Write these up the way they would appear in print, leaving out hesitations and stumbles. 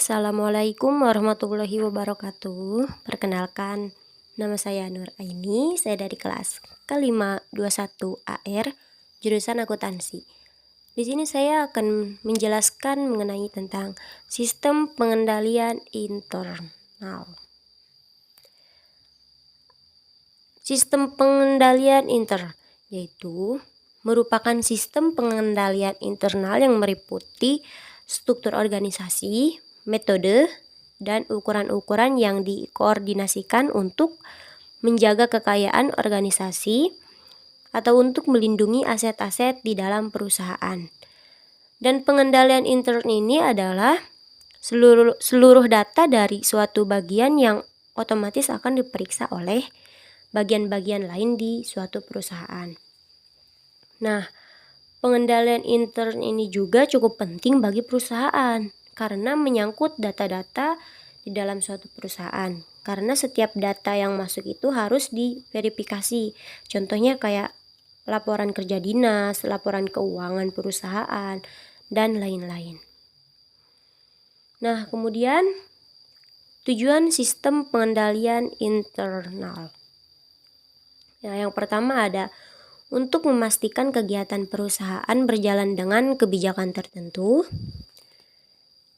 Assalamualaikum warahmatullahi wabarakatuh. Perkenalkan, nama saya Nur Aini. Saya dari kelas kelima 21 AR, jurusan akuntansi. Di sini saya akan menjelaskan mengenai tentang sistem pengendalian internal. Sistem pengendalian internal yaitu merupakan sistem pengendalian internal yang meliputi struktur organisasi, metode, dan ukuran-ukuran yang dikoordinasikan untuk menjaga kekayaan organisasi atau untuk melindungi aset-aset di dalam perusahaan. Dan pengendalian intern ini adalah seluruh data dari suatu bagian yang otomatis akan diperiksa oleh bagian-bagian lain di suatu perusahaan. Nah, pengendalian intern ini juga cukup penting bagi perusahaan karena menyangkut data-data di dalam suatu perusahaan. Karena setiap data yang masuk itu harus diverifikasi. Contohnya kayak laporan kerja dinas, laporan keuangan perusahaan, dan lain-lain. Nah, kemudian tujuan sistem pengendalian internal. Nah, yang pertama ada untuk memastikan kegiatan perusahaan berjalan dengan kebijakan tertentu.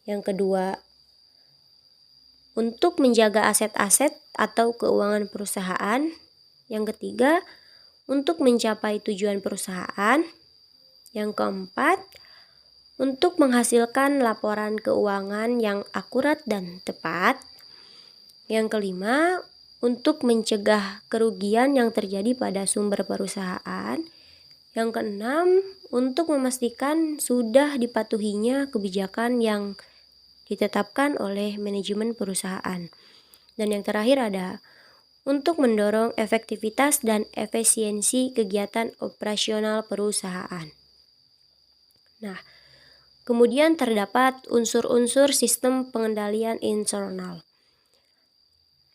Yang kedua, untuk menjaga aset-aset atau keuangan perusahaan. Yang ketiga, untuk mencapai tujuan perusahaan. Yang keempat, untuk menghasilkan laporan keuangan yang akurat dan tepat. Yang kelima, untuk mencegah kerugian yang terjadi pada sumber perusahaan. Yang keenam, untuk memastikan sudah dipatuhinya kebijakan yang ditetapkan oleh manajemen perusahaan. Dan yang terakhir ada untuk mendorong efektivitas dan efisiensi kegiatan operasional perusahaan. Nah, kemudian terdapat unsur-unsur sistem pengendalian internal.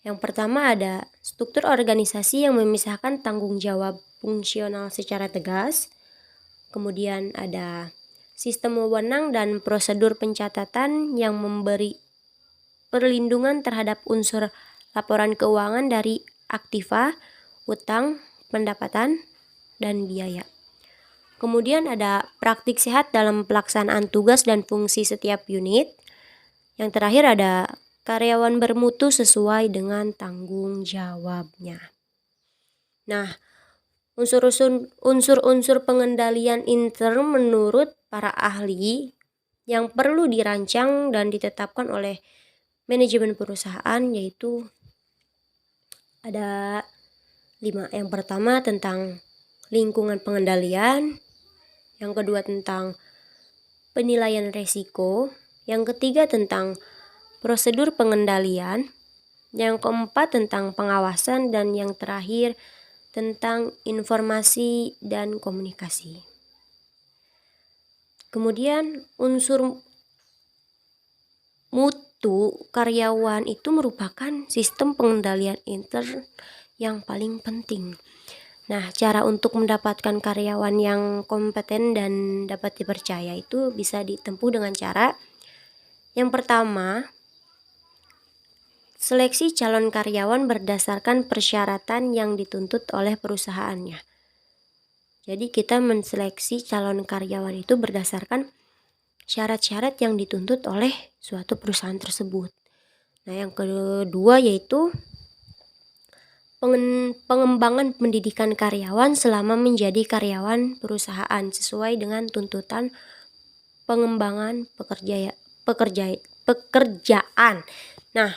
Yang pertama ada struktur organisasi yang memisahkan tanggung jawab fungsional secara tegas. Kemudian ada sistem wewenang dan prosedur pencatatan yang memberi perlindungan terhadap unsur laporan keuangan dari aktiva, utang, pendapatan, dan biaya. Kemudian ada praktik sehat dalam pelaksanaan tugas dan fungsi setiap unit. Yang terakhir ada karyawan bermutu sesuai dengan tanggung jawabnya. Nah, unsur-unsur pengendalian intern menurut para ahli yang perlu dirancang dan ditetapkan oleh manajemen perusahaan yaitu ada 5. Yang pertama tentang lingkungan pengendalian, yang kedua tentang penilaian resiko, yang ketiga tentang prosedur pengendalian, yang keempat tentang pengawasan, dan yang terakhir tentang informasi dan komunikasi. Kemudian unsur mutu karyawan itu merupakan sistem pengendalian intern yang paling penting. Nah, cara untuk mendapatkan karyawan yang kompeten dan dapat dipercaya itu bisa ditempuh dengan cara yang pertama, seleksi calon karyawan berdasarkan persyaratan yang dituntut oleh perusahaannya. Jadi kita menseleksi calon karyawan itu berdasarkan syarat-syarat yang dituntut oleh suatu perusahaan tersebut. Nah, yang kedua yaitu pengembangan pendidikan karyawan selama menjadi karyawan perusahaan sesuai dengan tuntutan pengembangan pekerjaan. Nah,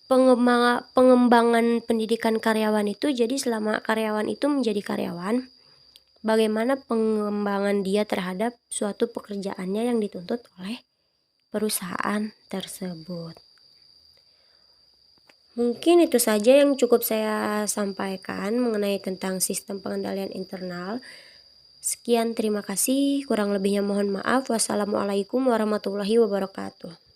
pengembangan pendidikan karyawan itu jadi selama karyawan itu menjadi karyawan, bagaimana pengembangan dia terhadap suatu pekerjaannya yang dituntut oleh perusahaan tersebut. Mungkin itu saja yang cukup saya sampaikan mengenai tentang sistem pengendalian internal. Sekian, terima kasih. Kurang lebihnya mohon maaf. Wassalamualaikum warahmatullahi wabarakatuh.